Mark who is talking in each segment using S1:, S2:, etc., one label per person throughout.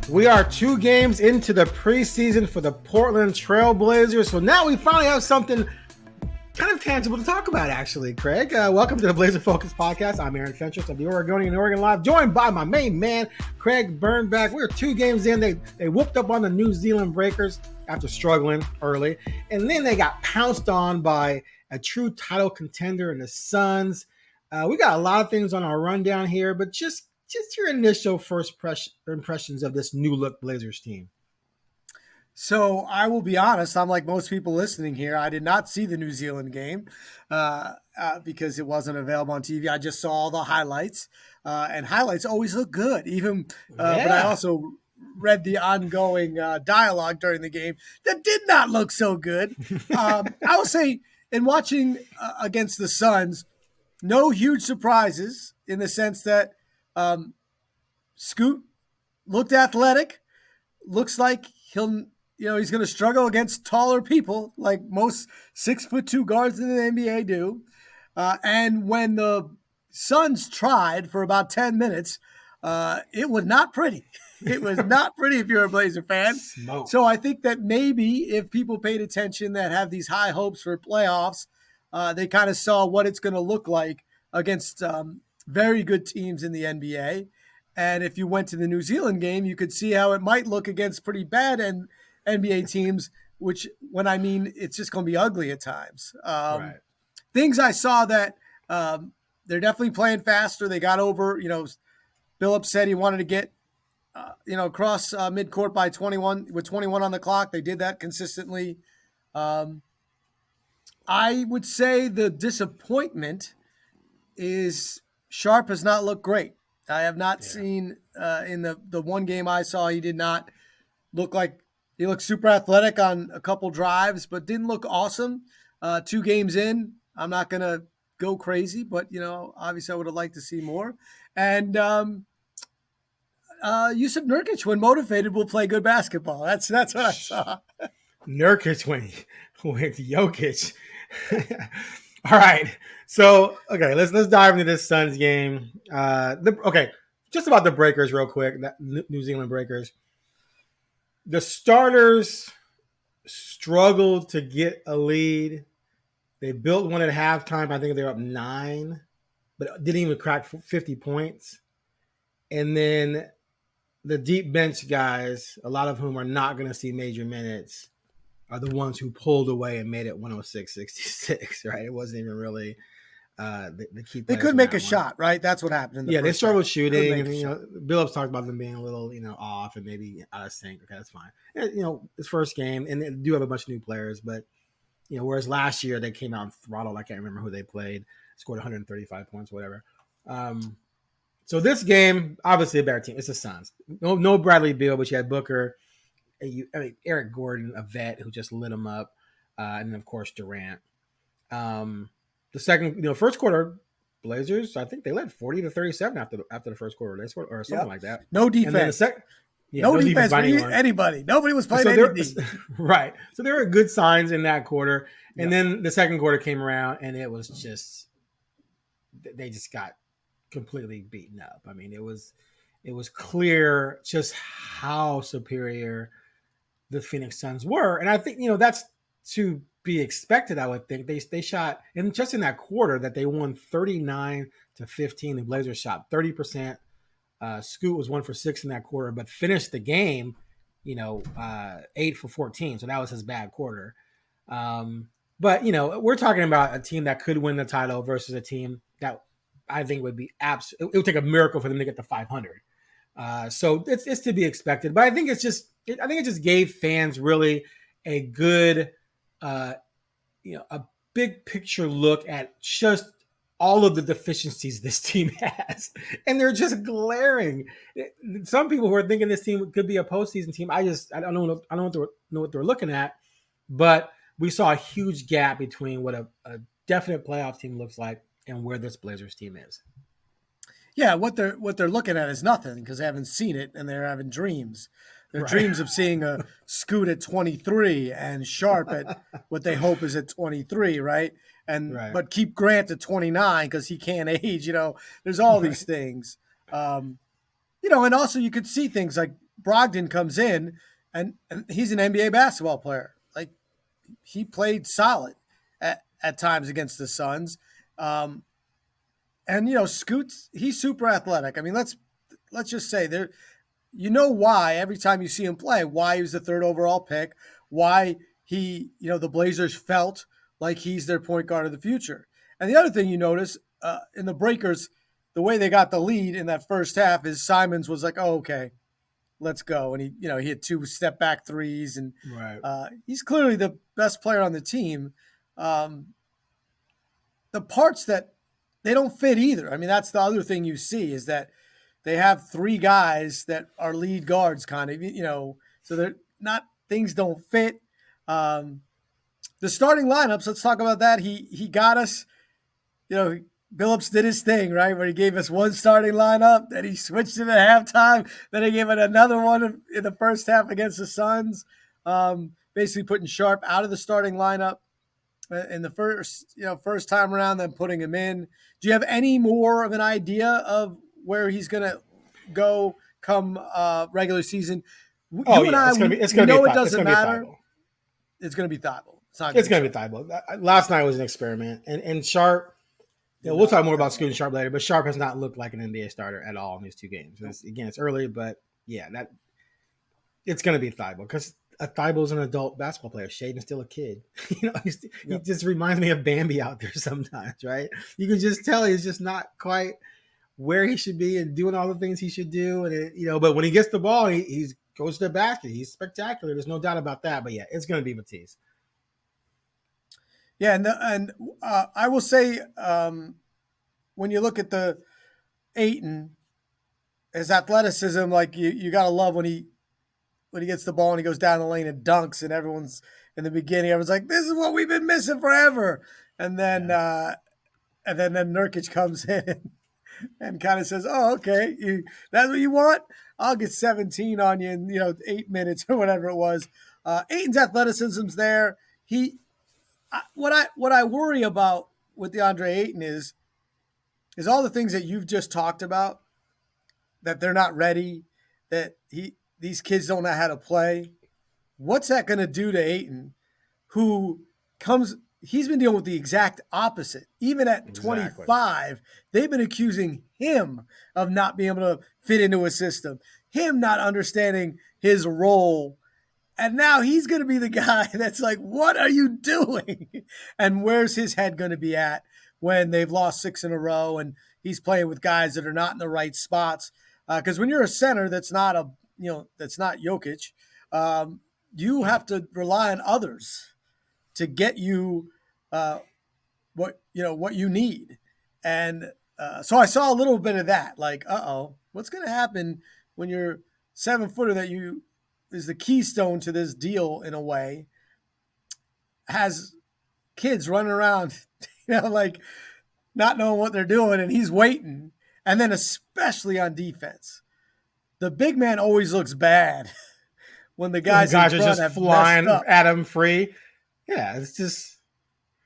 S1: We are 2 games into the preseason for the Portland Trail Blazers. So now we finally have something kind of tangible to talk about, actually, Craig. Welcome to the Blazer Focus Podcast. I'm Aaron Fentress of the Oregonian and OregonLive, joined by my main man, Craig Birnbach. We're 2 games in. They whooped up on the New Zealand Breakers after struggling early. And then they got pounced on by a true title contender in the Suns. We got a lot of things on our rundown here, but just your initial first impressions of this new look Blazers team.
S2: So I will be honest, I'm like most people listening here. I did not see the New Zealand game because it wasn't available on TV. I just saw all the highlights, and highlights always look good. But I also read the ongoing dialogue during the game that did not look so good. I will say, in watching against the Suns, no huge surprises in the sense that Scoot looked athletic, looks like he's going to struggle against taller people like most 6'2" guards in the NBA do. And when the Suns tried for about 10 minutes, it was not pretty. It was not pretty if you're a Blazer fan.
S1: Smoke.
S2: So I think that maybe if people paid attention that have these high hopes for playoffs, they kind of saw what it's going to look like against very good teams in the NBA. And if you went to the New Zealand game, you could see how it might look against pretty bad NBA teams, which when I mean it's just going to be ugly at times.
S1: Right.
S2: Things I saw that they're definitely playing faster. They got over, Billups said he wanted to get, across midcourt by 21 with 21 on the clock. They did that consistently. I would say the disappointment is Sharpe has not looked great. I have not seen in the one game I saw, he did not look like he looked super athletic on a couple drives, but didn't look awesome. 2 games in, I'm not going to go crazy, but, obviously I would have liked to see more. And Yusuf Nurkic, when motivated, will play good basketball. That's what I saw.
S1: Nurkic went to Jokic. All right. So, okay, let's dive into this Suns game. Just about the Breakers real quick, that New Zealand Breakers. The starters struggled to get a lead. They built one at halftime. I think they were up 9, but didn't even crack 50 points. And then the deep bench guys, a lot of whom are not going to see major minutes, are the ones who pulled away and made it 106-66, right? It wasn't even really the key.
S2: They couldn't make a shot, right? That's what happened.
S1: They struggled shooting. Billups talked about them being a little, off and maybe out of sync. Okay, that's fine. And, his first game, and they do have a bunch of new players, but, whereas last year they came out and throttled, I can't remember who they played, scored 135 points, whatever. So this game, obviously a better team. It's the Suns. No Bradley Beal, but you had Booker. Eric Gordon, a vet who just lit him up, and then of course Durant. The second, first quarter, Blazers, I think they led 40-37 after the first quarter. They scored or something like that.
S2: No defense. No defense for anybody. Nobody was playing anything.
S1: Right. So there were good signs in that quarter, and then the second quarter came around, and it was just they just got completely beaten up. I mean, it was clear just how superior the Phoenix Suns were. And I think, that's to be expected, I would think. They shot, and just in that quarter that they won 39-15, the Blazers shot 30%. Scoot was 1 for 6 in that quarter, but finished the game, 8 for 14. So that was his bad quarter. But, we're talking about a team that could win the title versus a team that I think would be it would take a miracle for them to get to 500. So it's to be expected, but I think it just gave fans really a good, a big picture look at just all of the deficiencies this team has, and they're just glaring. Some people who are thinking this team could be a postseason team, I don't know what they're looking at, but we saw a huge gap between what a definite playoff team looks like and where this Blazers team is.
S2: Yeah, what they're looking at is nothing because they haven't seen it and they're having dreams. Their dreams of seeing a Scoot at 23 and Sharpe at what they hope is at 23, right? But keep Grant at 29 because he can't age. There's all these things. And also you could see things like Brogdon comes in, and he's an NBA basketball player. Like, he played solid at times against the Suns. And Scoot's, he's super athletic. I mean, let's just say there, why every time you see him play, why he was the third overall pick, why he, the Blazers felt like he's their point guard of the future. And the other thing you notice in the Breakers, the way they got the lead in that first half is Simons was like, "Oh, okay, let's go," and he hit 2 step back threes, and
S1: Right.
S2: he's clearly the best player on the team. The parts that they don't fit either. I mean, that's the other thing you see is that they have 3 guys that are lead guards, kind of, so they're not, things don't fit. The starting lineups, let's talk about that. He got us, Billups did his thing, right, where he gave us one starting lineup, then he switched it at halftime, then he gave it another one in the first half against the Suns, basically putting Sharpe out of the starting lineup in the first time around, then putting him in. Do you have any more of an idea of where he's going to go come regular season?
S1: It's going to be
S2: it doesn't matter. It's going to be Thibault.
S1: It's going to be Thibault. Last night was an experiment, and Sharpe. We'll talk more about Scoot and Sharpe later, but Sharpe has not looked like an NBA starter at all in these 2 games. It's early, but it's going to be Thibault because Thibault's an adult basketball player. Shaedon's still a kid. He just reminds me of Bambi out there sometimes, right? You can just tell he's just not quite where he should be and doing all the things he should do. And but when he gets the ball, he goes to the basket. He's spectacular. There's no doubt about that. But it's going to be Matisse.
S2: Yeah, and I will say when you look at the Ayton, his athleticism, like you gotta love when he gets the ball and he goes down the lane and dunks, and everyone's in the beginning, everyone's like, "This is what we've been missing forever," and then Nurkic comes in and kind of says, "Oh, okay, that's what you want? I'll get 17 on you in 8 minutes or whatever it was." Ayton's athleticism's there. What I worry about with DeAndre Ayton is all the things that you've just talked about, that they're not ready, that these kids don't know how to play. What's that going to do to Ayton, who he's been dealing with the exact opposite. Even at 25, they've been accusing him of not being able to fit into a system, him not understanding his role. And now he's going to be the guy that's like, what are you doing? And where's his head going to be at when they've lost 6 in a row and he's playing with guys that are not in the right spots? Because when you're a center that's not that's not Jokic, you have to rely on others to get you what you need. And so I saw a little bit of that, like, what's going to happen when you're 7-footer that is the keystone to this deal in a way, has kids running around, like not knowing what they're doing, and he's waiting. And then especially on defense, the big man always looks bad when the guys
S1: are just flying at him free. Yeah,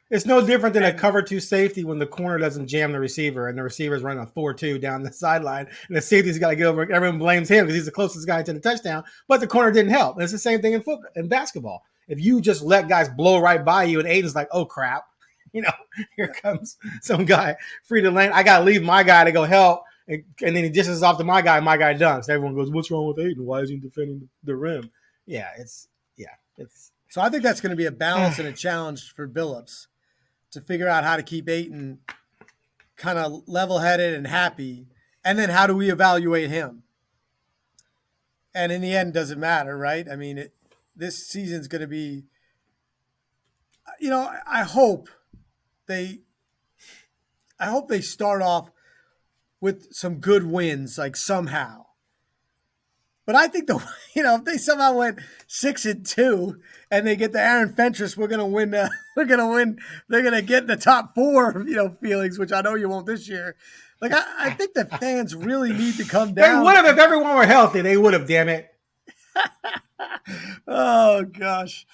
S1: it's no different than a cover 2 safety when the corner doesn't jam the receiver and the receiver's running a 4-2 down the sideline and the safety's got to get over. Everyone blames him because he's the closest guy to the touchdown, but the corner didn't help. And it's the same thing in football and basketball. If you just let guys blow right by you and Aiden's like, oh crap, here comes some guy free to lane. I got to leave my guy to go help. And then he dishes off to my guy dunks. Everyone goes, what's wrong with Ayton? Why is he defending the rim? It's.
S2: So I think that's going to be a balance and a challenge for Billups to figure out how to keep Ayton kind of level-headed and happy, and then how do we evaluate him? And in the end, doesn't matter, right? I mean, this season's going to be, I hope they start off with some good wins, like somehow. But I think if they somehow went 6-2 and they get the Aaron Fentress, we're gonna win. We're gonna win. They're gonna get the top 4, feelings, which I know you won't this year. Like I think the fans really need to come down.
S1: They would have if everyone were healthy. They would have. Damn it.
S2: Oh gosh.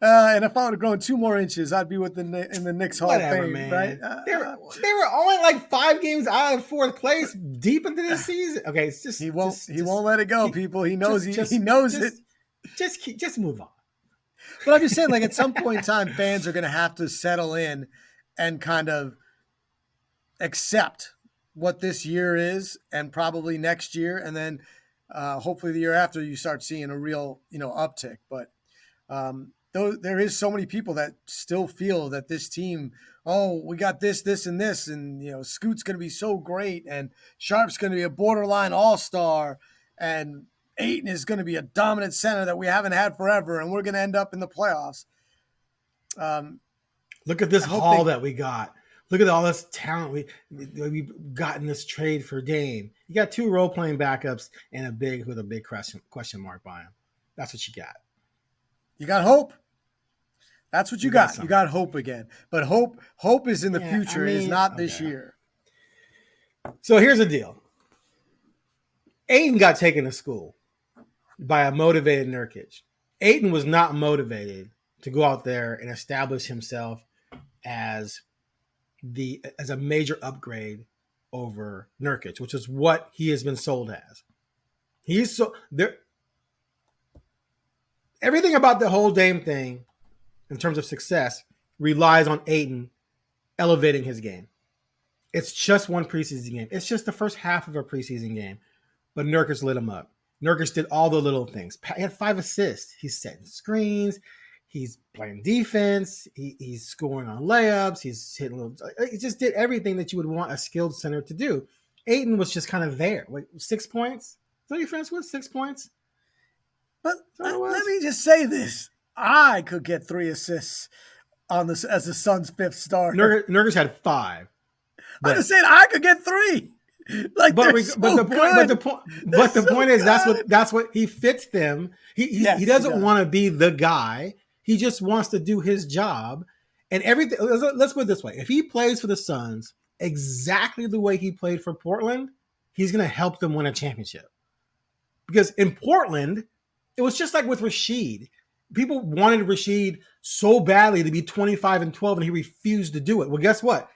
S2: And if I would have grown 2 more inches, I'd be in the Knicks Hall of
S1: Whatever,
S2: Fame, right?
S1: man. They were only like 5 games out of 4th place deep into the season. Okay, it's just
S2: he won't let it go, people. He knows he knows it.
S1: Just move on.
S2: But I'm just saying, like, at some point in time, fans are going to have to settle in and kind of accept what this year is, and probably next year, and then hopefully the year after you start seeing a real uptick. But though there is so many people that still feel that this team, we got this, and this, and Scoot's going to be so great, and Sharpe's going to be a borderline all-star, and Ayton is going to be a dominant center that we haven't had forever, and we're going to end up in the playoffs.
S1: Look at this haul that we got. Look at all this talent we've got in this trade for Dame. You got 2 role-playing backups and a big question mark by him. That's what you got.
S2: You got hope. That's what you got. You got hope again. But hope is in the future. It is not this year.
S1: So here's the deal. Ayton got taken to school by a motivated Nurkic. Ayton was not motivated to go out there and establish himself as a major upgrade over Nurkic, which is what he has been sold as. Everything about the whole Dame thing in terms of success relies on Ayton elevating his game. It's just one preseason game. It's just the first half of a preseason game, but Nurkic lit him up. Nurkic did all the little things. He had 5 assists. He's setting screens. He's playing defense. He's scoring on layups. He's hitting little. He just did everything that you would want a skilled center to do. Ayton was just kind of there. Like 6 points. Is that your friends with 6 points?
S2: But let me just say this: I could get 3 assists on this as the Suns' 5th starter.
S1: Nurkic had 5.
S2: I'm just saying I could get 3. Like, but
S1: the point is that's what he fits them. He doesn't want to be the guy. He just wants to do his job, and everything. Let's put it this way: if he plays for the Suns exactly the way he played for Portland, he's going to help them win a championship. Because in Portland, it was just like with Rasheed. People wanted Rasheed so badly to be 25-12, and he refused to do it. Well, guess what?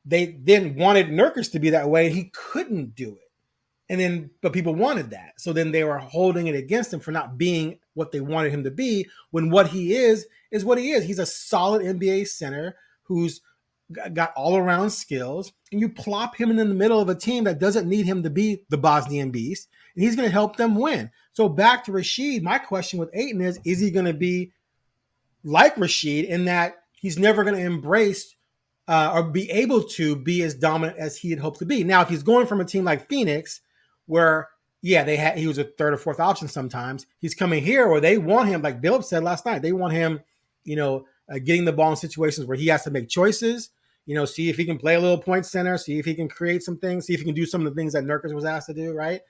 S1: They then wanted Nurkic to be that way, and he couldn't do it. But people wanted that. So then they were holding it against him for not being what they wanted him to be, when what he is what he is. He's a solid NBA center who's got all-around skills, and you plop him in the middle of a team that doesn't need him to be the Bosnian beast, and he's going to help them win. So back to Rasheed, my question with Ayton is he going to be like Rasheed in that he's never going to embrace or be able to be as dominant as he had hoped to be? Now, if he's going from a team like Phoenix, where, he was a 3rd or 4th option sometimes, he's coming here where they want him, like Billups said last night, they want him, getting the ball in situations where he has to make choices, see if he can play a little point center, see if he can create some things, see if he can do some of the things that Nurkic was asked to do, right?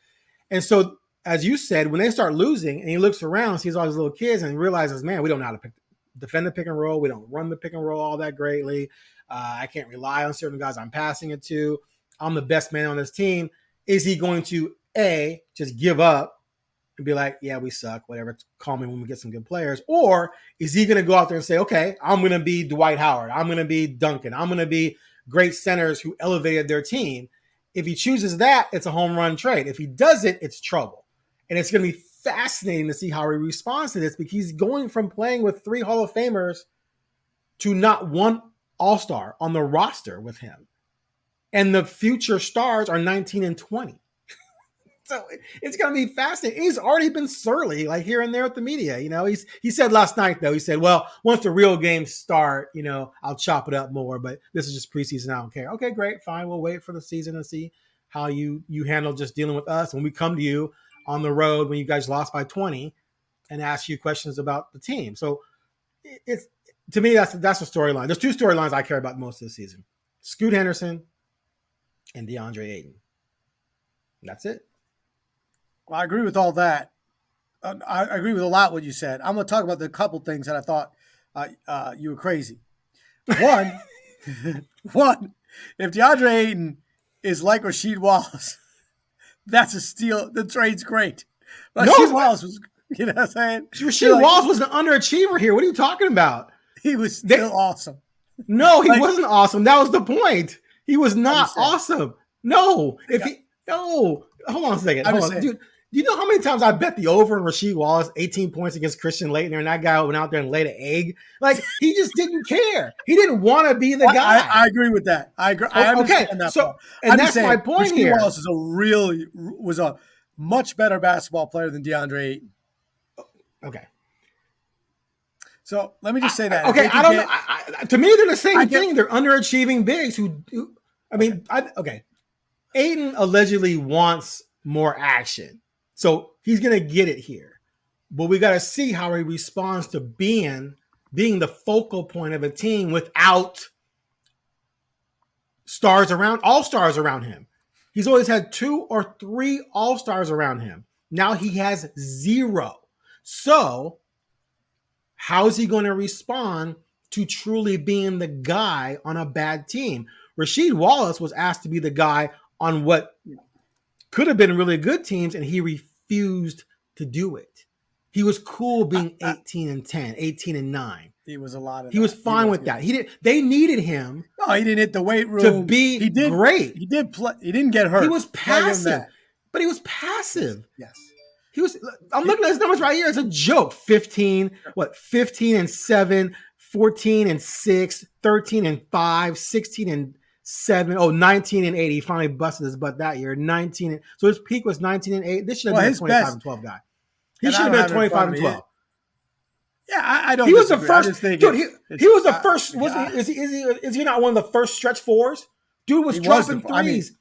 S1: And so, as you said, when they start losing and he looks around, sees all these little kids and realizes, man, we don't know how to defend the pick and roll. We don't run the pick and roll all that greatly. I can't rely on certain guys I'm passing it to. I'm the best man on this team. Is he going to, A, just give up and be like, yeah, we suck, whatever, call me when we get some good players? Or is he going to go out there and say, okay, I'm going to be Dwight Howard, I'm going to be Duncan, I'm going to be great centers who elevated their team? If he chooses that, it's a home run trade. If he doesn't, it's trouble. And it's going to be fascinating to see how he responds to this, because he's going from playing with 3 Hall of Famers to not one All-Star on the roster with him. And the future stars are 19 and 20. So it's going to be fascinating. He's already been surly, like here and there with the media. He said last night, though, he said, well, once the real games start, I'll chop it up more, but this is just preseason. I don't care. Okay, great. Fine. We'll wait for the season and see how you handle just dealing with us when we come to you on the road when you guys lost by 20 and ask you questions about the team. So it's, to me, that's the storyline. There's 2 storylines I care about most of the season: Scoot Henderson and Deandre Ayton. That's it.
S2: Well, I agree with all that. I agree with a lot what you said. I'm going to talk about the couple things that I thought you were crazy. One, if DeAndre Ayton is like Rasheed Wallace, that's a steal. The trade's great. Rasheed Wallace was You know what I'm saying?
S1: Rasheed Wallace was an underachiever here. What are you talking about?
S2: He was still awesome.
S1: No, he wasn't awesome. That was the point. He was not awesome. No, hold on a second. Hold on. Dude, do you know how many times I bet the over on Rasheed Wallace 18 points against Christian Laettner, and that guy went out there and laid an egg? Like, he just didn't care. He didn't want to be the guy.
S2: I agree with that. I agree. I understand that. So,
S1: and that's my point
S2: Rasheed
S1: here.
S2: Wallace was a much better basketball player than Deandre Ayton.
S1: Okay.
S2: So let me just say that.
S1: Okay, I don't know. To me, they're the same thing. They're underachieving bigs okay. Ayton allegedly wants more action. So he's going to get it here. But we got to see how he responds to being the focal point of a team without all-stars around him. He's always had 2 or 3 all-stars around him. Now he has 0. So how is he going to respond to truly being the guy on a bad team? Rasheed Wallace was asked to be the guy on what could have been really good teams, and he refused to do it. He was cool being 18-10, 18-9.
S2: He was a lot of.
S1: He was fine with that. They needed him.
S2: No, he didn't hit the weight room
S1: to be great.
S2: He did play. He didn't get hurt.
S1: He was passive, but he was passive.
S2: Yes.
S1: He was. I'm looking at his numbers right here. It's a joke. 15-7, 14-6, 13-5, 16-7. 19-8. He finally busted his butt that year. 19. So his peak was 19-8. This should have been a 25-12 guy. He should have been a 25-12.
S2: Yeah, I don't.
S1: He was the first. Dude, he was the first. Is he not one of the first stretch fours? Dude was dropping threes.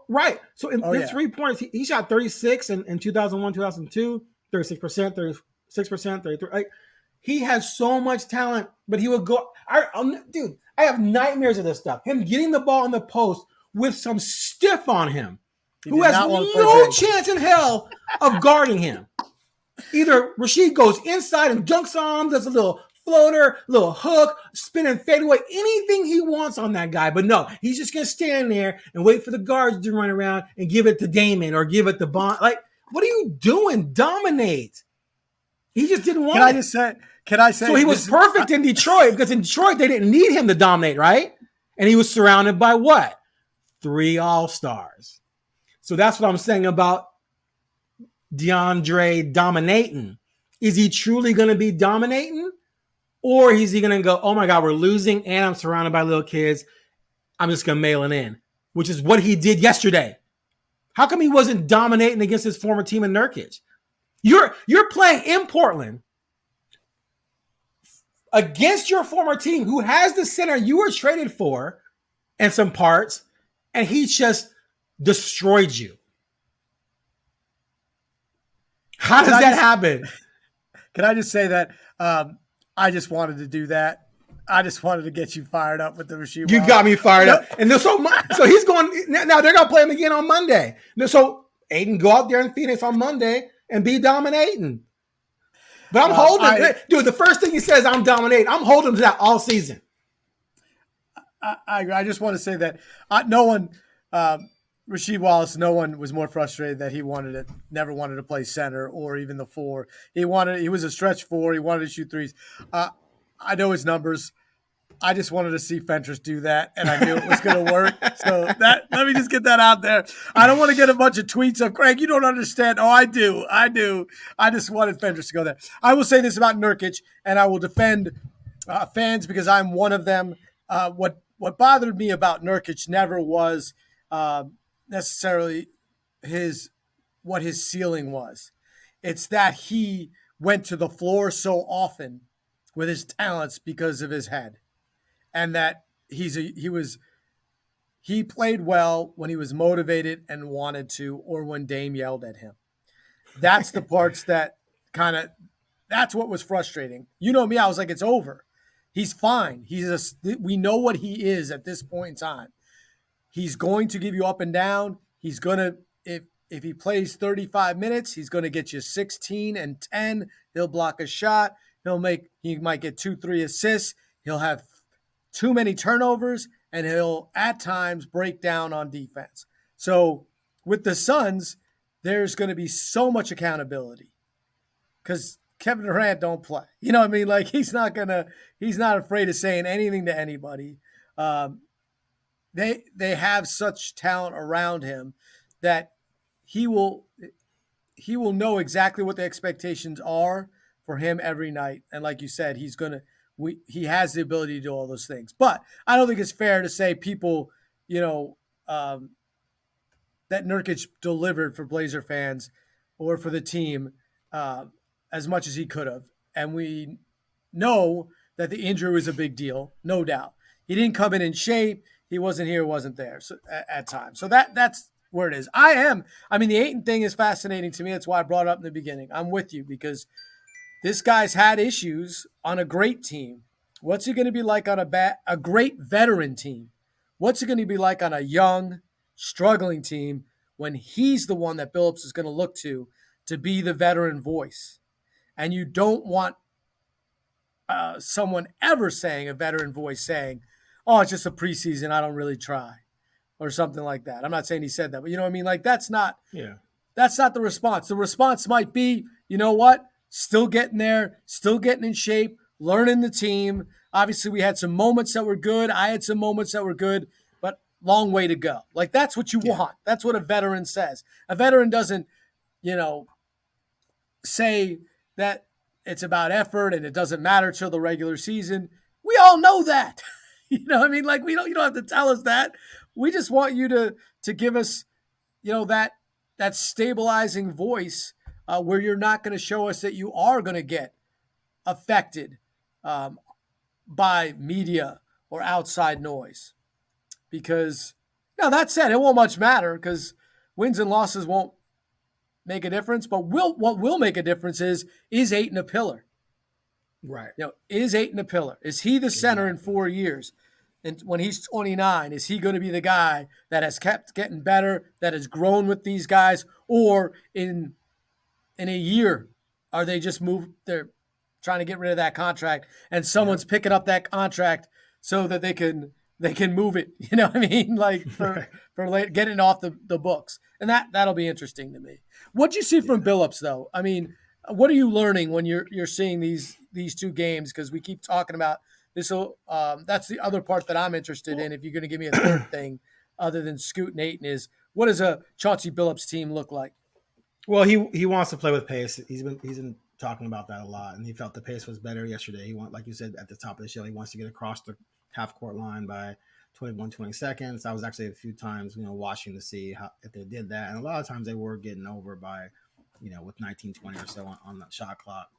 S1: Right. So in 3 points, he shot 36 in 2001, 2002, 36%, 36%, 33. Like, he has so much talent, but he would go. Dude, I have nightmares of this stuff. Him getting the ball in the post with some stiff on him, who has no chance in hell of guarding him. Either Rasheed goes inside and dunks on him, does a little floater, little hook, spin and fade away, anything he wants on that guy. But no, he's just going to stand there and wait for the guards to run around and give it to Damon or give it to Bond. Like, what are you doing? Dominate. He just didn't want it.
S2: Can I say?
S1: So he was perfect in Detroit, because in Detroit, they didn't need him to dominate, right? And he was surrounded by what? 3 all-stars. So that's what I'm saying about Deandre dominating. Is he truly going to be dominating? Or is he going to go, oh my God, we're losing and I'm surrounded by little kids. I'm just going to mail it in, which is what he did yesterday. How come he wasn't dominating against his former team in Nurkic? You're playing in Portland against your former team who has the center you were traded for and some parts, and he just destroyed you. How does that happen?
S2: Can I just say that I just wanted to do that. I just wanted to get you fired up with the Rasheed.
S1: You got me fired up. And so he's going – now they're going to play him again on Monday. So Ayton, go out there in Phoenix on Monday and be dominating. But I'm holding – dude, the first thing he says, I'm dominating. I'm holding to that all season.
S2: I just want to say that Rasheed Wallace, no one was more frustrated that he never wanted to play center or even the 4. He was a stretch 4. He wanted to shoot threes. I know his numbers. I just wanted to see Fentress do that, and I knew it was going to work. So let me just get that out there. I don't want to get a bunch of tweets of, Craig, you don't understand. Oh, I do. I just wanted Fentress to go there. I will say this about Nurkic, and I will defend fans because I'm one of them. What bothered me about Nurkic never was necessarily what his ceiling was. It's that he went to the floor so often with his talents because of his head, and that he played well when he was motivated and wanted to, or when Dame yelled at him. That's the parts that that's what was frustrating. You know me, I was like, it's over. He's fine. We know what he is at this point in time. He's going to give you up and down. He's going to, if he plays 35 minutes, he's going to get you 16 and 10. He'll block a shot. He might get 2-3 assists. He'll have too many turnovers, and he'll at times break down on defense. So with the Suns, there's going to be so much accountability. because Kevin Durant don't play. You know what I mean? Like he's not afraid of saying anything to anybody. Um, they have such talent around him that he will know exactly what the expectations are for him every night. And like you said, he has the ability to do all those things. But I don't think it's fair to say people, you know, that Nurkic delivered for Blazer fans or for the team uh, as much as he could have. And we know that the injury was a big deal, no doubt. He didn't come in shape. He wasn't here, wasn't there at times. So that's where it is. I mean, the Ayton thing is fascinating to me. That's why I brought it up in the beginning. I'm with you because this guy's had issues on a great team. What's he going to be like on a great veteran team? What's it going to be like on a young, struggling team when he's the one that Billups is going to look to be the veteran voice? And you don't want someone ever saying, a veteran voice saying, oh, it's just a preseason, I don't really try, or something like that. I'm not saying he said that, but you know what I mean? Like that's not the response. The response might be, you know what? Still getting there, still getting in shape, learning the team. Obviously, we had some moments that were good. I had some moments that were good, but long way to go. Like that's what you want. That's what a veteran says. A veteran doesn't, say that it's about effort and it doesn't matter till the regular season. We all know that. You know what I mean? Like you don't have to tell us that. We just want you to give us, that stabilizing voice where you're not going to show us that you are going to get affected by media or outside noise. Because that said, it won't much matter because wins and losses won't make a difference. But what will make a difference is Ayton a pillar?
S1: Right.
S2: Is Ayton a pillar? Is he the center in 4 years? And when he's 29, is he going to be the guy that has kept getting better, that has grown with these guys? Or in a year, are they just they're trying to get rid of that contract and someone's picking up that contract so that they can move it, you know what I mean? Like for getting off the books. And that'll be interesting to me. What'd you see from Billups though? I mean, what are you learning when you're seeing these two games? Because we keep talking about this. That's the other part that I'm interested in. If you're going to give me a third thing other than Scoot and Ayton, is what does a Chauncey Billups team look like?
S1: Well, he wants to play with pace. He's been talking about that a lot, and he felt the pace was better yesterday. Like you said at the top of the show, he wants to get across the half court line by 20 seconds. I was actually a few times, watching to see if they did that, and a lot of times they were getting over by, with 19-20 or so on the shot clock.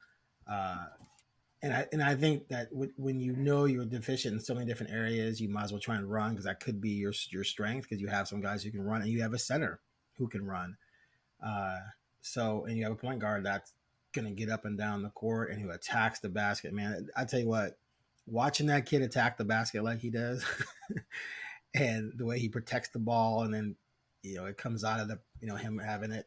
S1: And I think that when you're deficient in so many different areas, you might as well try and run because that could be your strength because you have some guys who can run and you have a center who can run. And you have a point guard that's going to get up and down the court and who attacks the basket, man. I tell you what, watching that kid attack the basket like he does and the way he protects the ball and then, it comes out of him having it,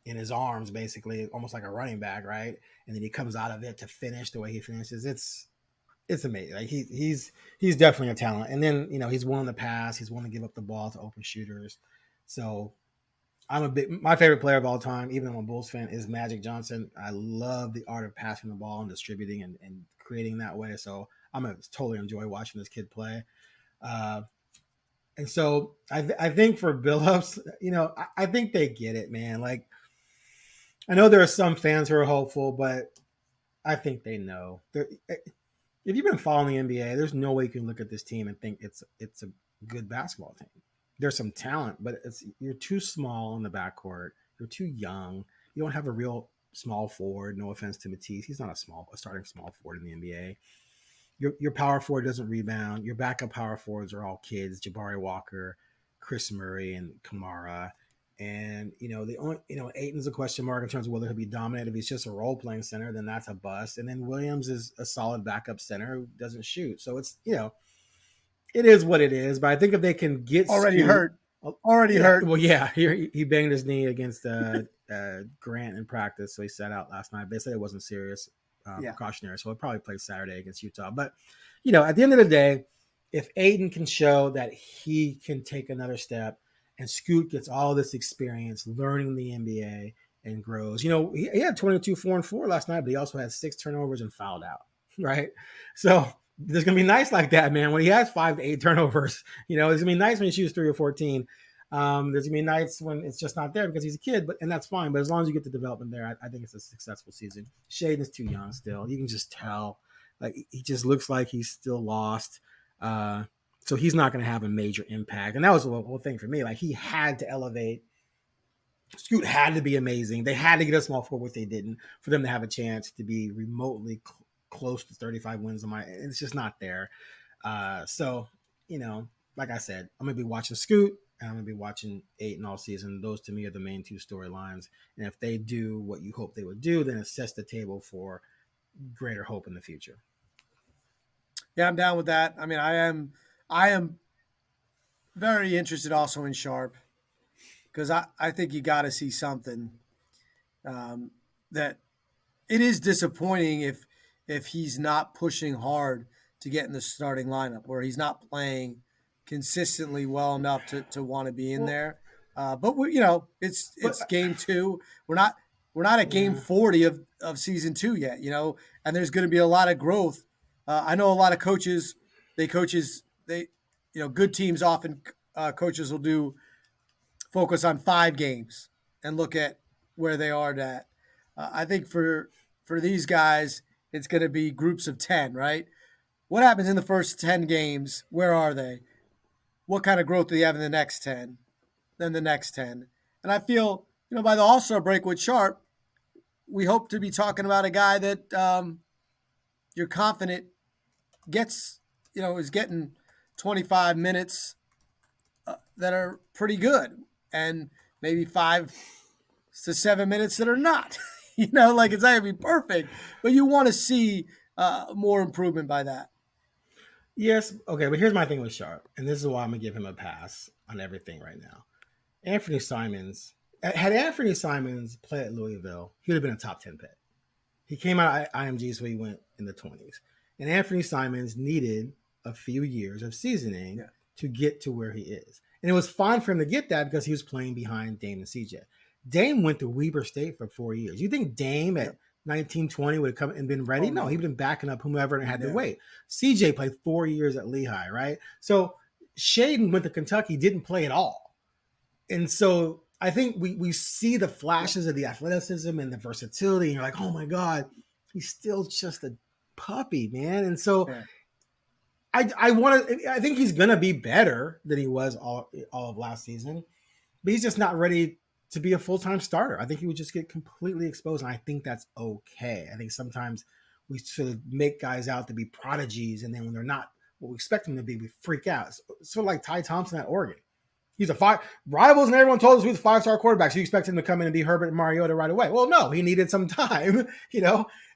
S1: in his arms, basically almost like a running back. Right. And then he comes out of it to finish the way he finishes. It's amazing. Like he's definitely a talent. And then, he's willing to pass. He's willing to give up the ball to open shooters. So my favorite player of all time, even though I'm a Bulls fan, is Magic Johnson. I love the art of passing the ball and distributing and creating that way. So I'm going to totally enjoy watching this kid play. And so I think for Billups, I think they get it, man. Like, I know there are some fans who are hopeful, but I think they know. If you've been following the NBA, there's no way you can look at this team and think it's a good basketball team. There's some talent, but you're too small in the backcourt. You're too young. You don't have a real small forward. No offense to Matisse, he's not a starting small forward in the NBA. Your power forward doesn't rebound. Your backup power forwards are all kids: Jabari Walker, Chris Murray, and Kamara. And the only Ayton's a question mark in terms of whether he'll be dominant. If he's just a role playing center, then that's a bust. And then Williams is a solid backup center who doesn't shoot. So it's it is what it is, but I think if they can get
S2: already hurt.
S1: Well, yeah, he banged his knee against Grant in practice, so he sat out last night. They said it wasn't serious, precautionary, so he'll probably play Saturday against Utah. But at the end of the day, if Ayton can show that he can take another step, and Scoot gets all this experience learning the NBA and grows. He had 22, 4-4 last night, but he also had 6 turnovers and fouled out, right? So there's going to be nights like that, man, when he has 5 to 8 turnovers. It's going to be nice when he shoots 3 or 14. There's going to be nights when it's just not there because he's a kid, and that's fine. But as long as you get the development there, I think it's a successful season. Shaedon is too young still. You can just tell. Like, he just looks like he's still lost. So he's not going to have a major impact. And that was the whole thing for me. Like, he had to elevate. Scoot had to be amazing. They had to get a small forward, which they didn't, for them to have a chance to be remotely close to 35 wins. It's just not there. So, like I said, I'm going to be watching Scoot, and I'm going to be watching Ayton all season. Those, to me, are the main 2 storylines. And if they do what you hope they would do, then it sets the table for greater hope in the future.
S2: Yeah, I'm down with that. I mean, I am very interested also in Sharpe, because I think you got to see something that it is disappointing if he's not pushing hard to get in the starting lineup, where he's not playing consistently well enough to want to be in there. But it's game 2. We're not at game 40 of season 2 yet, and there's going to be a lot of growth. I know a lot of coaches, good teams often coaches will do focus on 5 games and look at where they are at. I think for these guys, it's going to be groups of 10, right? What happens in the first 10 games? Where are they? What kind of growth do they have in the next 10? Then the next 10. And I feel, by the All-Star break with Sharpe, we hope to be talking about a guy that you're confident gets, is getting 25 minutes that are pretty good, and maybe 5 to 7 minutes that are not. It's not going to be perfect, but you want to see more improvement by that.
S1: Yes. Okay. But here's my thing with Sharpe, and this is why I'm going to give him a pass on everything right now. Had Anthony Simons played at Louisville, he would have been a top 10 pick. He came out of IMG, so he went in the 20s. And Anthony Simons needed a few years of seasoning to get to where he is. And it was fine for him to get that because he was playing behind Dame and CJ. Dame went to Weber State for 4 years. You think Dame at 19, 20 would have come and been ready? No, he'd been backing up whomever and had to wait. CJ played 4 years at Lehigh, right? So Shaedon went to Kentucky, didn't play at all. And so I think we see the flashes of the athleticism and the versatility, and you're like, oh my God, he's still just a puppy, man. And so I think he's gonna be better than he was all of last season, but he's just not ready to be a full-time starter. I think he would just get completely exposed, and I think that's okay. I think sometimes we sort of make guys out to be prodigies, and then when they're not what we expect them to be, we freak out. It's sort of like Ty Thompson at Oregon. He's rivals, and everyone told us he was a 5-star quarterback, so you expect him to come in and be Herbert and Mariota right away. Well, no, he needed some time,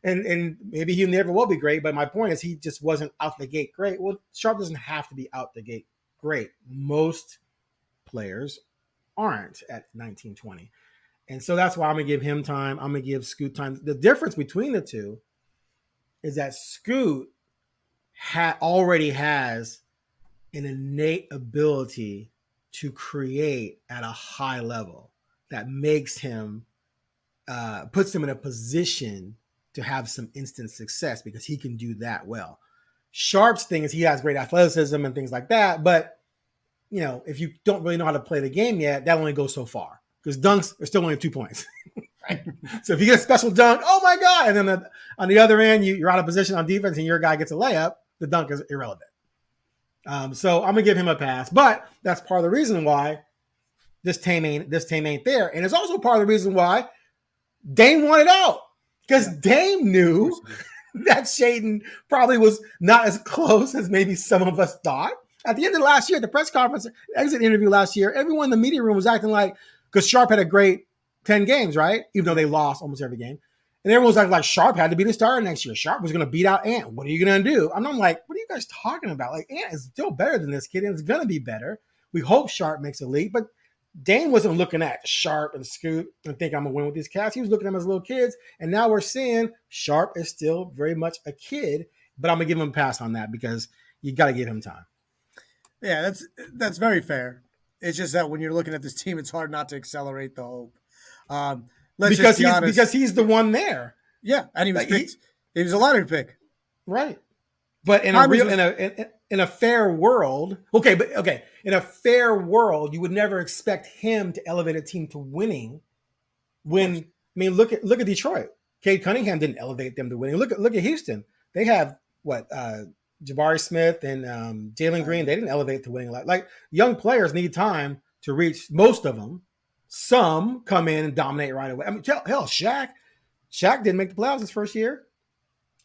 S1: and maybe he never will be great. But my point is, he just wasn't out the gate great. Well, Sharpe doesn't have to be out the gate great. Most players aren't at 19, 20. And so that's why I'm going to give him time. I'm going to give Scoot time. The difference between the two is that Scoot already has an innate ability to create at a high level that makes him, puts him in a position to have some instant success because he can do that well. Sharpe's thing is he has great athleticism and things like that, but if you don't really know how to play the game yet, that only goes so far because dunks are still only 2 points. Right? So if you get a special dunk, oh my God, and then on the other end, you're out of position on defense and your guy gets a layup, the dunk is irrelevant. So I'm gonna give him a pass, but that's part of the reason why this team ain't there, and it's also part of the reason why Dame wanted out because Dame knew that Shaedon probably was not as close as maybe some of us thought. At the end of last year, the press conference, exit interview last year, everyone in the media room was acting like because Sharpe had a great 10 games, right? Even though they lost almost every game. And everyone was like Sharpe had to be the starter next year. Sharpe was going to beat out Ant. What are you going to do? And I'm like, what are you guys talking about? Like, Ant is still better than this kid, and it's going to be better. We hope Sharpe makes a leap. But Dame wasn't looking at Sharpe and Scoot and think I'm going to win with these cats. He was looking at them as little kids. And now we're seeing Sharpe is still very much a kid. But I'm going to give him a pass on that because you got to give him time.
S2: Yeah, that's very fair. It's just that when you're looking at this team, it's hard not to accelerate the hope. let's just be honest.
S1: Because he's the one there.
S2: Yeah, and he was picked. He was a lottery pick.
S1: Right. But in a fair world, in a fair world, you would never expect him to elevate a team to winning. Look at Detroit. Cade Cunningham didn't elevate them to winning. Look at Houston. They have Jabari Smith and Jalen Green. They didn't elevate to winning. Like young players need time to reach. Most of them. Some come in and dominate right away. I mean, hell, Shaq didn't make the playoffs his first year.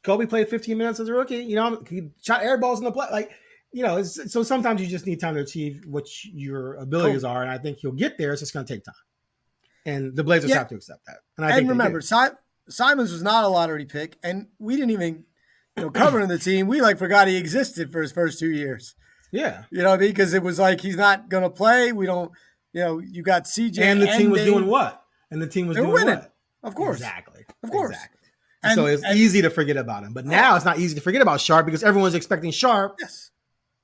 S1: Kobe played 15 minutes as a rookie. You know, he shot air balls in the play. Like, you know, so sometimes you just need time to achieve what your abilities are, and I think you'll get there. It's just going to take time, and the Blazers have to accept that.
S2: And remember, Simons was not a lottery pick, and we didn't even, covering the team, we forgot he existed for his first 2 years.
S1: Yeah,
S2: because it was like he's not going to play. We don't, you got CJ,
S1: and the team was doing what? And the team was doing
S2: winning.
S1: What?
S2: Of course,
S1: exactly,
S2: of course.
S1: Exactly. So it's easy to forget about him. But now it's not easy to forget about Sharpe because everyone's expecting Sharpe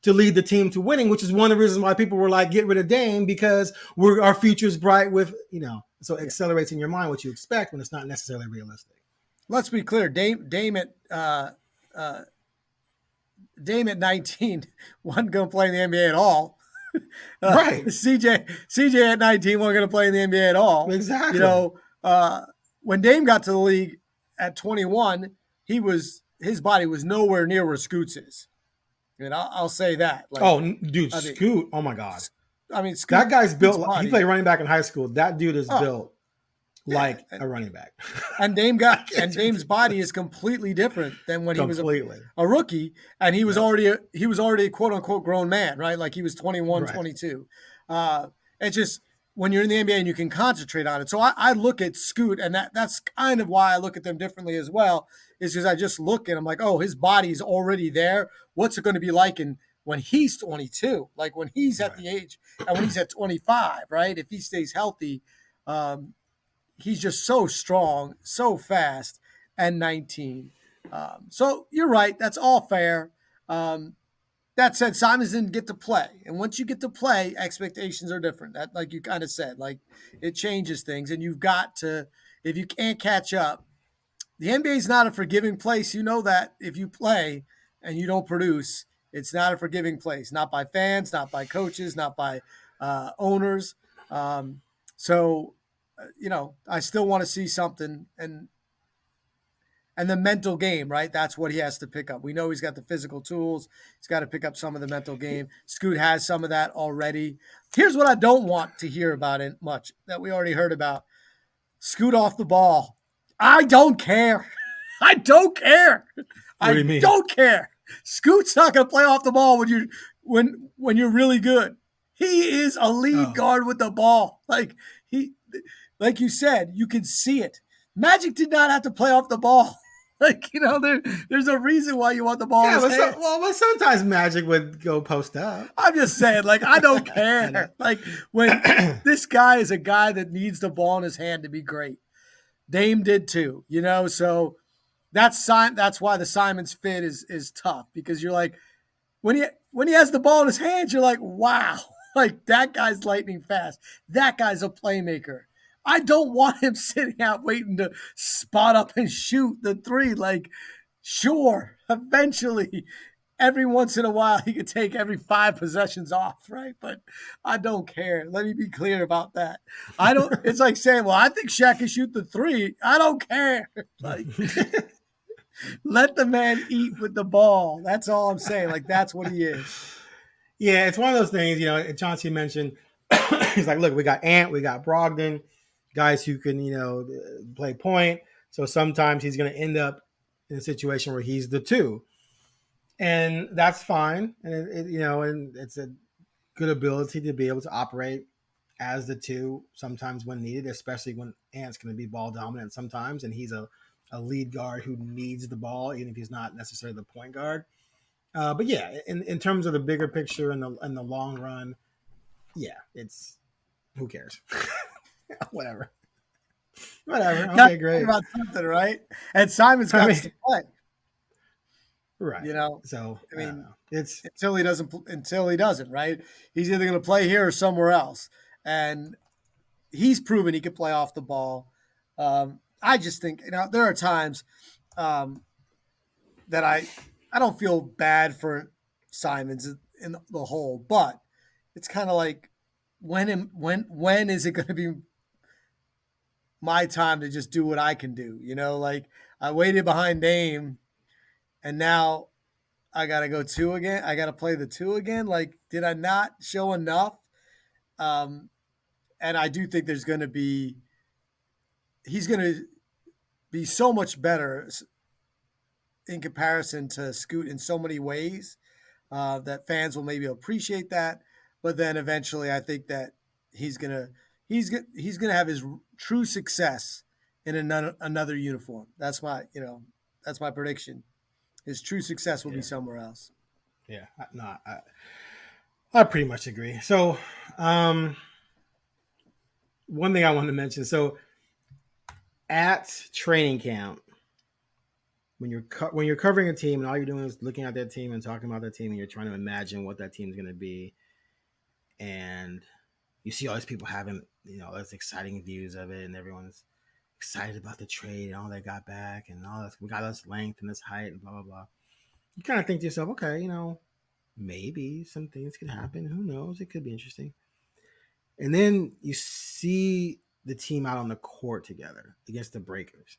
S1: to lead the team to winning, which is one of the reasons why people were like, get rid of Dame because our future's bright with, so it accelerates in your mind what you expect when it's not necessarily realistic.
S2: Let's be clear. Dame at 19 wasn't going to play in the NBA at all.
S1: Right.
S2: CJ at 19 wasn't going to play in the NBA at all.
S1: Exactly.
S2: When Dame got to the league at 21, his body was nowhere near where Scoot's is. And I'll say that.
S1: Scoot! Oh my God!
S2: I mean, Scoot,
S1: that guy's built. He played running back in high school. That dude is built like a running back.
S2: And Dame's body is completely different than when he was a rookie, and he was already a quote unquote grown man, right? Like he was 21, 22. It's just when you're in the NBA and you can concentrate on it. So I look at Scoot, and that's kind of why I look at them differently as well, is because I just look and I'm like, oh, his body's already there. What's it going to be like when he's 22? Like when he's at the age, and when he's at 25, right? If he stays healthy, he's just so strong, so fast, and 19. So you're right. That's all fair. That said, Simons didn't get to play. And once you get to play, expectations are different. That, like you kind of said, like it changes things. And you've got to, if you can't catch up, the NBA is not a forgiving place. You know that if you play and you don't produce, it's not a forgiving place. Not by fans, not by coaches, not by owners. So, I still want to see something. And the mental game, right? That's what he has to pick up. We know he's got the physical tools. He's got to pick up some of the mental game. Scoot has some of that already. Here's what I don't want to hear about it much that we already heard about. Scoot off the ball. I don't care. I don't care.
S1: What do you mean?
S2: Don't care. Scoot's not going to play off the ball when you're really good. He is a lead guard with the ball. Like you said, you can see it. Magic did not have to play off the ball. There's a reason why you want the ball.
S1: But sometimes Magic would go post up.
S2: I'm just saying, I don't care. When this guy is a guy that needs the ball in his hand to be great. Dame did too, so that's why the Simons fit is tough, because you're like, when he has the ball in his hands, you're like, wow, that guy's lightning fast. That guy's a playmaker. I don't want him sitting out waiting to spot up and shoot the three. Sure, eventually, every once in a while, he could take every 5 possessions off, right? But I don't care. Let me be clear about that. It's like saying, well, I think Shaq can shoot the three. I don't care. Let the man eat with the ball. That's all I'm saying. That's what he is.
S1: Yeah, it's one of those things, Chauncey mentioned. He's like, look, we got Ant, we got Brogdon, guys who can, play point. So sometimes he's going to end up in a situation where he's the 2. And that's fine. And, and it's a good ability to be able to operate as the 2 sometimes when needed, especially when Ant's going to be ball dominant sometimes. And he's a lead guard who needs the ball, even if he's not necessarily the point guard. But yeah, in terms of the bigger picture and the long run, yeah, it's who cares? Whatever. Okay, great.
S2: About something, right? And Simon's got to play.
S1: Right. So
S2: it's until he doesn't, right? He's either going to play here or somewhere else. And he's proven he can play off the ball. I just think there are times that I don't feel bad for Simons in the whole, but it's kind of like when is it going to be my time to just do what I can do? Like I waited behind Dame, and now I got to go two again. I got to play the two again. Like, did I not show enough? Um, and I do think he's going to be so much better in comparison to Scoot in so many ways that fans will maybe appreciate that. But then eventually, I think that he's gonna have his true success in another uniform. That's my prediction. His true success will be
S1: Yeah.
S2: somewhere else.
S1: Yeah. No, I pretty much agree. So, one thing I wanted to mention. So, at training camp, when you're covering a team and all you're doing is looking at that team and talking about that team and you're trying to imagine what that team's going to be, and you see all these people having those exciting views of it, and everyone's excited about the trade and all they got back and all this, we got this length and this height and blah blah blah. You kind of think to yourself, okay, maybe some things could happen. Who knows? It could be interesting. And then you see the team out on the court together against the Breakers,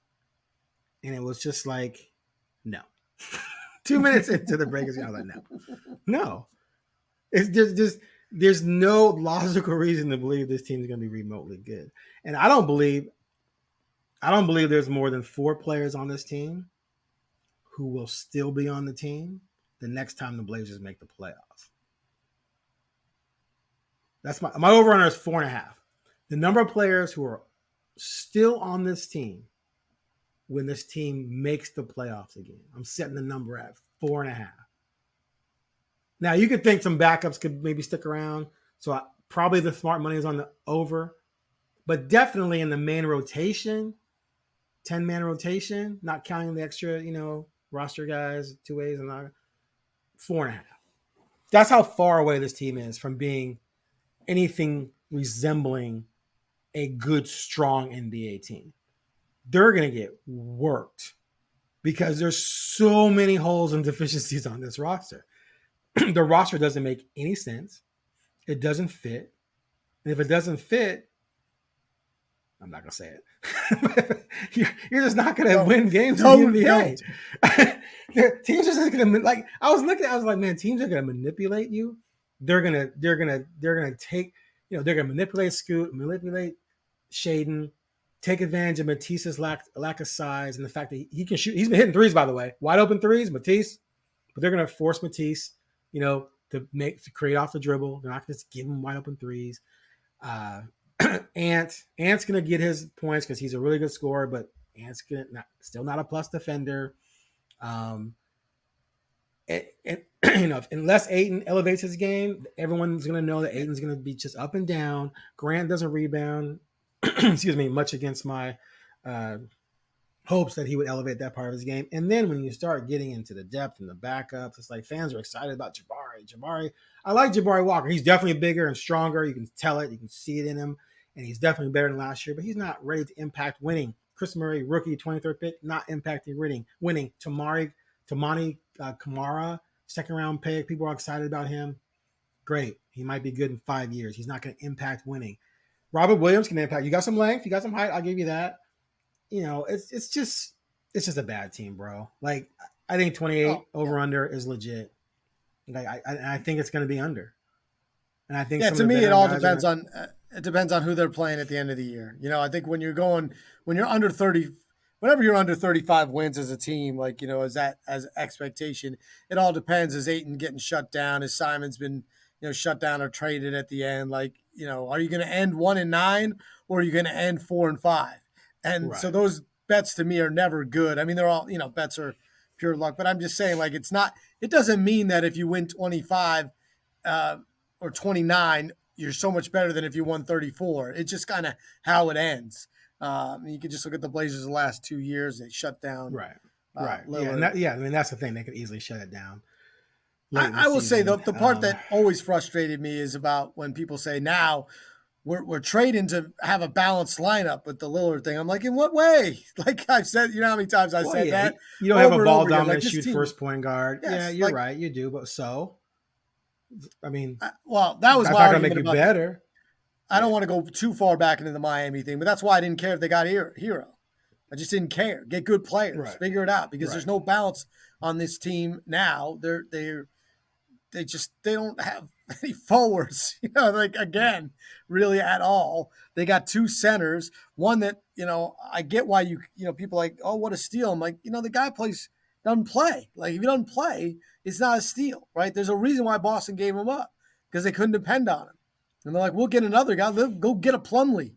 S1: and it was just like, no. 2 minutes into the Breakers, I was like, no. It's there's no logical reason to believe this team is going to be remotely good, and I don't believe there's more than 4 players on this team who will still be on the team the next time the Blazers make the playoffs. That's my over-under is 4.5. The number of players who are still on this team when this team makes the playoffs again, I'm setting the number at 4.5. Now, you could think some backups could maybe stick around. So probably the smart money is on the over. But definitely in the main rotation, 10-man rotation, not counting the extra, roster guys, 2 ways and all, 4.5. That's how far away this team is from being anything resembling a good, strong NBA team. They're going to get worked because there's so many holes and deficiencies on this roster. The roster doesn't make any sense. It doesn't fit. And if it doesn't fit, I'm not going to say it. you're just not going to win games in the NBA. Teams are just going to, like, I was like, man, teams are going to manipulate you. They're going to take, they're going to manipulate Scoot, manipulate Shaedon, take advantage of Matisse's lack of size and the fact that he can shoot. He's been hitting threes, by the way, wide open threes, Matisse. But they're going to force Matisse, to create off the dribble. They're not going to just give him wide open threes. Ant's going to get his points because he's a really good scorer, but Ant's still not a plus defender. Unless Ayton elevates his game, everyone's going to know that Ayton's going to be just up and down. Grant doesn't rebound, much against my hopes that he would elevate that part of his game. And then when you start getting into the depth and the backups, it's like fans are excited about Jabari. I like Jabari Walker. He's definitely bigger and stronger. You can tell it. You can see it in him. And he's definitely better than last year, but he's not ready to impact winning. Chris Murray, rookie, 23rd pick, not impacting winning. Tamani Kamara, second-round pick. People are excited about him. Great. He might be good in 5 years. He's not going to impact winning. Robert Williams can impact. You got some length. You got some height. I'll give you that. It's just a bad team, bro. Like, I think 28 over-under is legit. Like, I think it's going to be under. And I think
S2: to me, it all depends on it depends on who they're playing at the end of the year. I think when you're under 30, whenever you're under 35 wins as a team, like, as expectation, it all depends. Is Ayton getting shut down? Has Simon's been, shut down or traded at the end? Like, are you going to end 1-9 or are you going to end 4-5? And so those bets to me are never good. I mean, they're all, bets are pure luck, but I'm just saying, like, it doesn't mean that if you win 25 or 29, you're so much better than if you won 34. It's just kind of how it ends. You can just look at the Blazers the last 2 years. They shut down.
S1: Right. I mean, that's the thing. They could easily shut it down.
S2: I will say the part that always frustrated me is about when people say now we're trading to have a balanced lineup with the Lillard thing. I'm like, in what way? Like I've said, you know how many times I said that
S1: you don't have a
S2: over and
S1: ball
S2: over again. Like
S1: dominant
S2: this
S1: shoot
S2: team,
S1: first point guard. Yeah,
S2: yes,
S1: you're
S2: like
S1: right, you do. But I mean,
S2: well, that was
S1: that's
S2: my
S1: not gonna make
S2: argument
S1: you
S2: about.
S1: better.
S2: I don't want to go too far back into the Miami thing, but that's why I didn't care if they got Hero. I just didn't care. Get good players,
S1: Right.
S2: figure it out because
S1: Right.
S2: there's no balance on this team now. They don't have any forwards, like again, really at all. They got two centers, one that, I get why people like, oh, what a steal. I'm like, the guy doesn't play. Like if he doesn't play, it's not a steal, right? There's a reason why Boston gave him up because they couldn't depend on him. And they're like, we'll get another guy. Go get a Plumlee.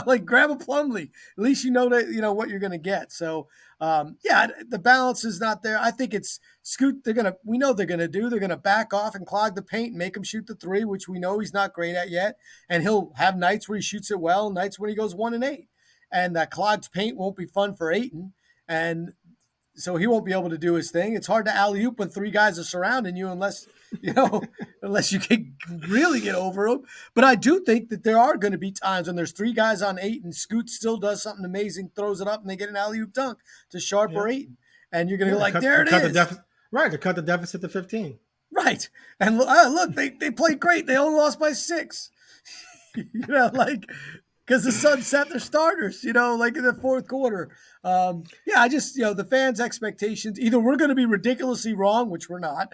S2: Like grab a Plumlee. At least you know that what you're going to get. So, the balance is not there. I think it's Scoot. We know they're going to do. They're going to back off and clog the paint and make him shoot the three, which we know he's not great at yet. And he'll have nights where he shoots it well, nights when he goes 1-8. And that clogged paint won't be fun for Ayton. And so he won't be able to do his thing. It's hard to alley-oop when three guys are surrounding you unless you can really get over them. But I do think that there are going to be times when there's three guys on eight and Scoot still does something amazing, throws it up, and they get an alley-oop dunk to Sharpe or Ayton. And you're going to go like, there it is.
S1: Right, to cut the deficit to 15.
S2: Right. And look, they played great. They only lost by 6. Because the Suns set their starters, like in the fourth quarter. I just, the fans' expectations, either we're going to be ridiculously wrong, which we're not,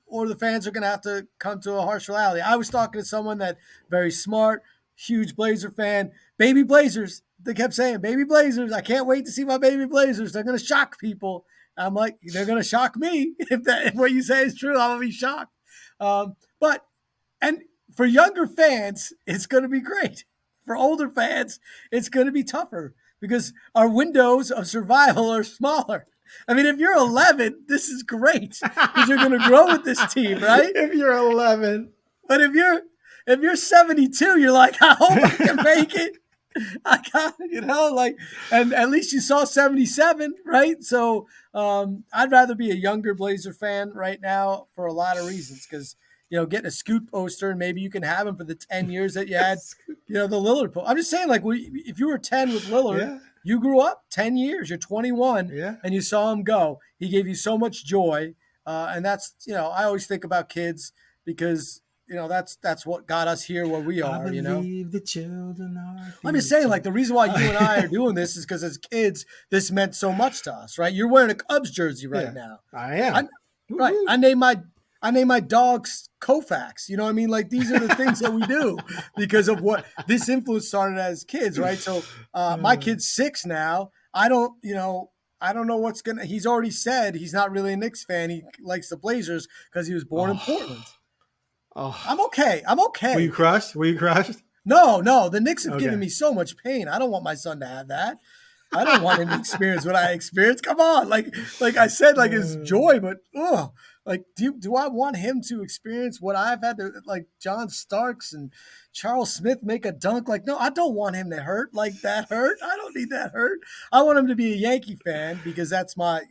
S2: or the fans are going to have to come to a harsh reality. I was talking to someone that very smart, huge Blazer fan, baby Blazers. They kept saying, baby Blazers. I can't wait to see my baby Blazers. They're going to shock people. I'm like, they're going to shock me. If what you say is true, I'm going to be shocked. And for younger fans, it's going to be great. For older fans, it's going to be tougher because our windows of survival are smaller. I mean, if you're 11, this is great because you're going to grow with this team, right?
S1: If you're 11.
S2: But if you're 72, you're like, I hope I can make it. I got, and at least you saw 77, right? So I'd rather be a younger Blazer fan right now for a lot of reasons because, getting a Scoot poster and maybe you can have him for the 10 years that you had, the Lillard poster. I'm just saying, like, if you were 10 with Lillard, you grew up 10 years, you're 21, and you saw him go. He gave you so much joy. And that's, I always think about kids because, that's what got us here where we are,
S1: I believe the children are.
S2: I'm just saying, like, the reason why you and I are doing this is because as kids, this meant so much to us, right? You're wearing a Cubs jersey right now.
S1: I am.
S2: Right. I named my dogs Koufax. You know what I mean? Like these are the things that we do because of what this influence started as kids, right? So my kid's 6 now. I don't know what's he's already said he's not really a Knicks fan. He likes the Blazers because he was born in Portland.
S1: Oh.
S2: I'm okay.
S1: Were you crushed?
S2: No. The Knicks have given me so much pain. I don't want my son to have that. I don't want him to experience what I experienced. Come on. Like I said, like it's joy, but like, do I want him to experience what I've had to, like John Starks and Charles Smith make a dunk? Like, no, I don't want him to hurt like that hurt. I don't need that hurt. I want him to be a Yankee fan because that's my,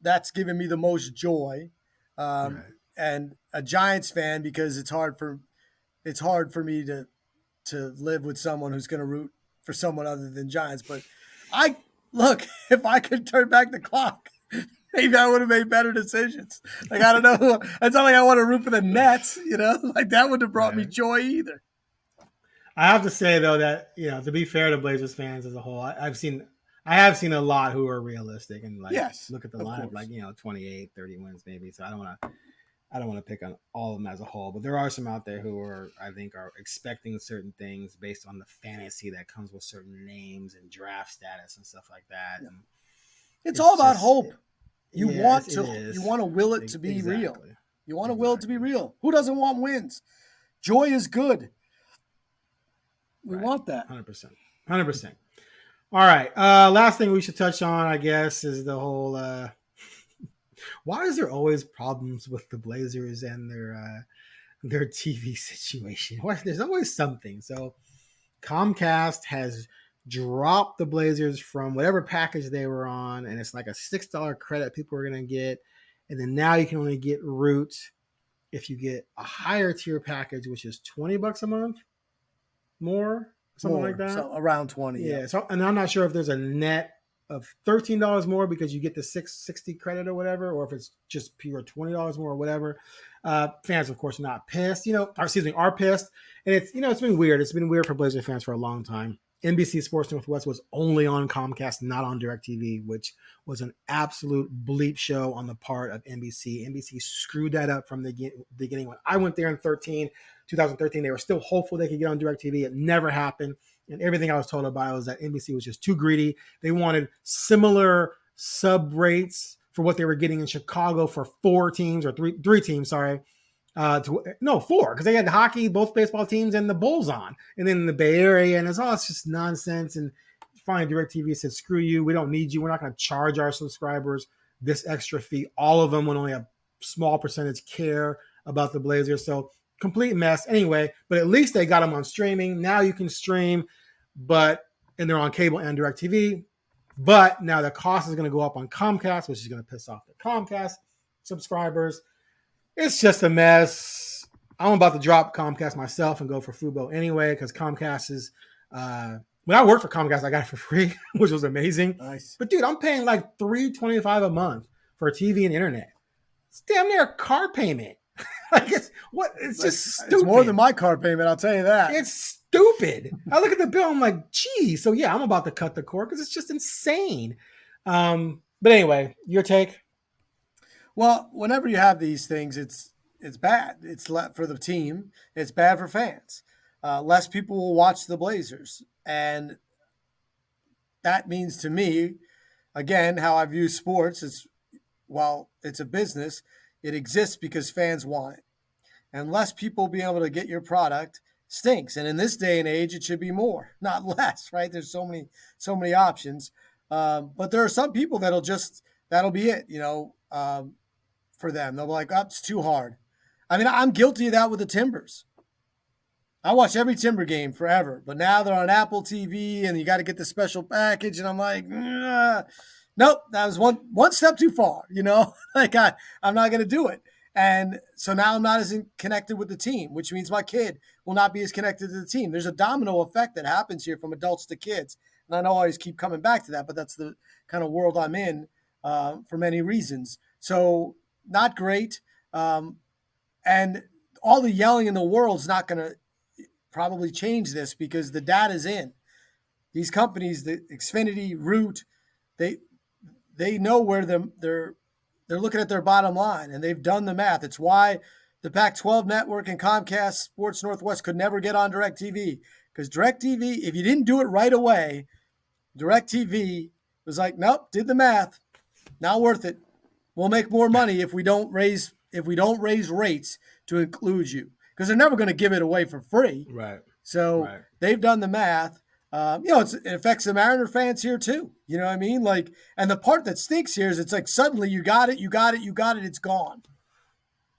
S2: that's given me the most joy. Right. And a Giants fan because it's hard for me to live with someone who's going to root for someone other than Giants. But if I could turn back the clock, maybe I would have made better decisions. Like, I don't know. It's not like I want to root for the Nets, like that wouldn't have brought me joy either.
S1: I have to say though that, to be fair to Blazers fans as a whole, I have seen a lot who are realistic and like look at the lineup, like, 28, 30 wins maybe. So I don't want to pick on all of them as a whole, but there are some out there who I think are expecting certain things based on the fantasy that comes with certain names and draft status and stuff like that. Yeah. And
S2: it's all about hope. You want to will it to be real. You want to will it to be real. Who doesn't want wins? Joy is good. We want that.
S1: 100%. All right. Last thing we should touch on, I guess, is the whole, why is there always problems with the Blazers and their TV situation? There's always something. So Comcast has dropped the Blazers from whatever package they were on, and it's like a $6 credit people are going to get. And then now you can only get Root if you get a higher tier package, which is $20 a month more, something like that.
S2: So around 20.
S1: Yeah. So, and I'm not sure if there's a net of $13 more because you get the 660 credit or whatever, or if it's just pure $20 more or whatever. Fans, of course, are not pissed, are pissed. And it's been weird. It's been weird for Blazer fans for a long time. NBC Sports Northwest was only on Comcast, not on DirecTV, which was an absolute bleep show on the part of NBC. NBC screwed that up from the beginning. When I went there in 2013, they were still hopeful they could get on DirecTV. It never happened. And everything I was told about was that NBC was just too greedy. They wanted similar sub rates for what they were getting in Chicago for three teams, sorry. Four, because they had hockey, both baseball teams, and the Bulls on. And then the Bay Area, and it's just nonsense. And finally, DirecTV said, screw you. We don't need you. We're not going to charge our subscribers this extra fee. All of them, when only a small percentage care about the Blazers. So complete mess. Anyway, but at least they got them on streaming. Now you can stream, and they're on cable and DirecTV. But now the cost is going to go up on Comcast, which is going to piss off the Comcast subscribers. It's just a mess. I'm about to drop Comcast myself and go for Fubo anyway, because Comcast is when I worked for Comcast, I got it for free, which was amazing.
S2: Nice.
S1: But dude, I'm paying like $325 a month for TV and internet. It's damn near a car payment. It's just stupid.
S2: It's more than my car payment, I'll tell you that.
S1: It's stupid. I look at the bill, I'm like, geez. So yeah, I'm about to cut the cord because it's just insane. But anyway, your take?
S2: Well, whenever you have these things, it's bad. It's for the team. It's bad for fans. Less people will watch the Blazers. And that means to me, again, how I view sports is, while it's a business, it exists because fans want it. And less people being able to get your product stinks. And in this day and age, it should be more, not less, right? There's so many options. But there are some people that'll be it, for them. They'll be like, oh, it's too hard. I mean, I'm guilty of that with the Timbers. I watch every Timber game forever, but now they're on Apple TV and you got to get the special package. And I'm like, nope, that was one step too far, like I'm not going to do it. And so now I'm not as connected with the team, which means my kid will not be as connected to the team. There's a domino effect that happens here from adults to kids. And I know I always keep coming back to that, but that's the kind of world I'm in for many reasons. So not great. And all the yelling in the world is not going to probably change this because the data's in. These companies, the Xfinity, Root, they know where they're looking at their bottom line, and they've done the math. It's why the Pac-12 network and Comcast Sports Northwest could never get on DirecTV, because DirecTV, if you didn't do it right away, DirecTV was like, nope, did the math, not worth it. We'll make more money if we don't raise rates to include you, because they're never going to give it away for free.
S1: Right.
S2: So they've done the math. It affects the Mariner fans here too. You know what I mean? And the part that stinks here is it's like suddenly you got it, it's gone.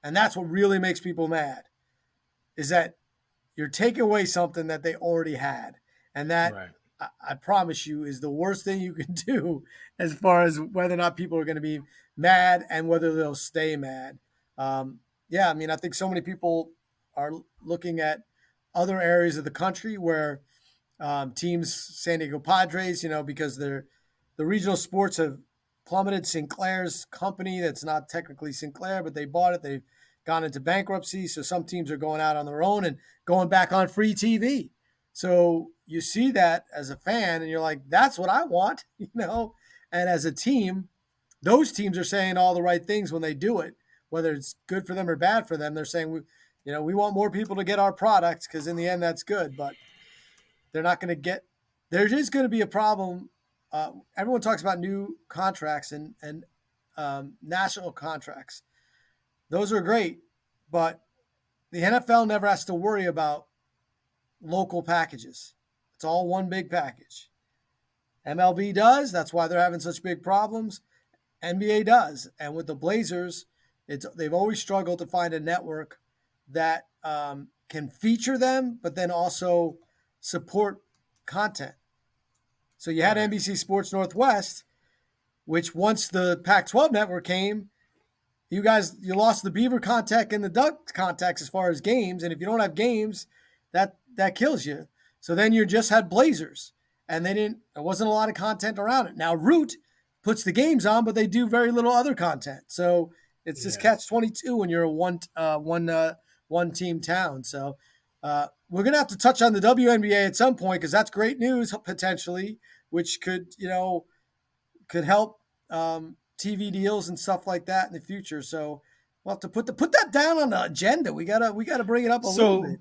S2: And that's what really makes people mad, is that you're taking away something that they already had. And that, I promise you, is the worst thing you can do as far as whether or not people are going to be mad and whether they'll stay mad. I think so many people are looking at other areas of the country where teams, San Diego Padres, because the regional sports have plummeted. Sinclair's company, that's not technically Sinclair, but they bought it. They've gone into bankruptcy. So some teams are going out on their own and going back on free TV. So you see that as a fan and you're like, that's what I want, And as a team, those teams are saying all the right things when they do it, whether it's good for them or bad for them. They're saying, we want more people to get our products because in the end that's good, but they're not going to get – there is going to be a problem. Everyone talks about new contracts and national contracts. Those are great, but the NFL never has to worry about local packages. It's all one big package. MLB does. That's why they're having such big problems. NBA does. And with the Blazers, they've always struggled to find a network that can feature them, but then also support content. So you had NBC Sports Northwest, which once the Pac-12 network came, you lost the Beaver contact and the Duck contacts as far as games. And if you don't have games, that kills you. So then you just had Blazers, and there wasn't a lot of content around it. Now Root puts the games on, but they do very little other content. So it's this catch-22 when you're a one team town. So we're going to have to touch on the WNBA at some point, because that's great news potentially, which could help TV deals and stuff like that in the future. So we'll have to put that down on the agenda. We gotta bring it up a little bit.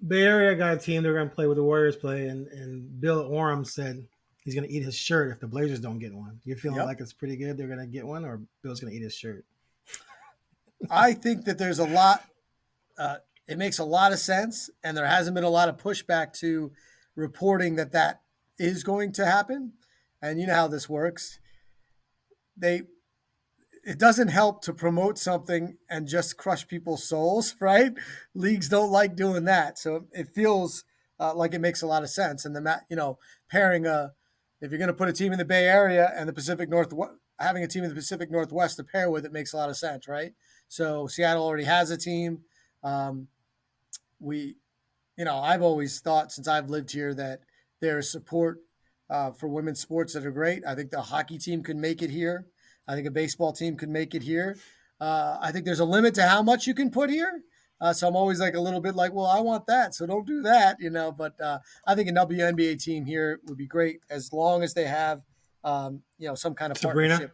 S1: Bay Area got a team they're going to play with the Warriors play, and Bill Oram said he's going to eat his shirt if the Blazers don't get one. You're feeling like it's pretty good they're going to get one, or Bill's going to eat his shirt?
S2: I think that there's a lot. It makes a lot of sense, and there hasn't been a lot of pushback to reporting that is going to happen. And you know how this works. It doesn't help to promote something and just crush people's souls, right? Leagues don't like doing that. So it feels like it makes a lot of sense. And pairing if you're going to put a team in the Bay Area and the Pacific Northwest, having a team in the Pacific Northwest to pair with, it makes a lot of sense, right? So Seattle already has a team. I've always thought since I've lived here that there's support for women's sports that are great. I think the hockey team could make it here. I think a baseball team could make it here. I think there's a limit to how much you can put here. So I'm always like a little bit like, well, I want that, so don't do that, But I think a WNBA team here would be great as long as they have, some kind of partnership.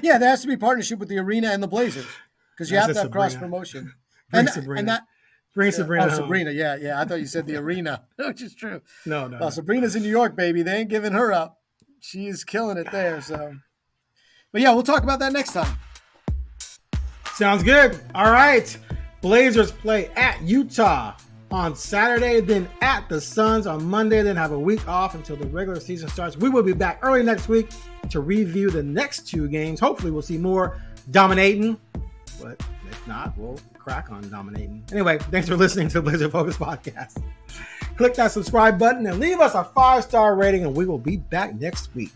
S2: Yeah, there has to be partnership with the arena and the Blazers, because you have to have cross promotion.
S1: Bring Sabrina home.
S2: Sabrina, yeah. I thought you said the arena, which is true.
S1: No.
S2: Sabrina's in New York, baby. They ain't giving her up. She's killing it there. So, but yeah, we'll talk about that next time.
S1: Sounds good. All right. Blazers play at Utah on Saturday, then at the Suns on Monday, then have a week off until the regular season starts. We will be back early next week to review the next two games. Hopefully we'll see more dominating, but if not, we'll crack on dominating. Anyway, thanks for listening to the Blazer Focus Podcast. Click that subscribe button and leave us a 5-star rating, and we will be back next week.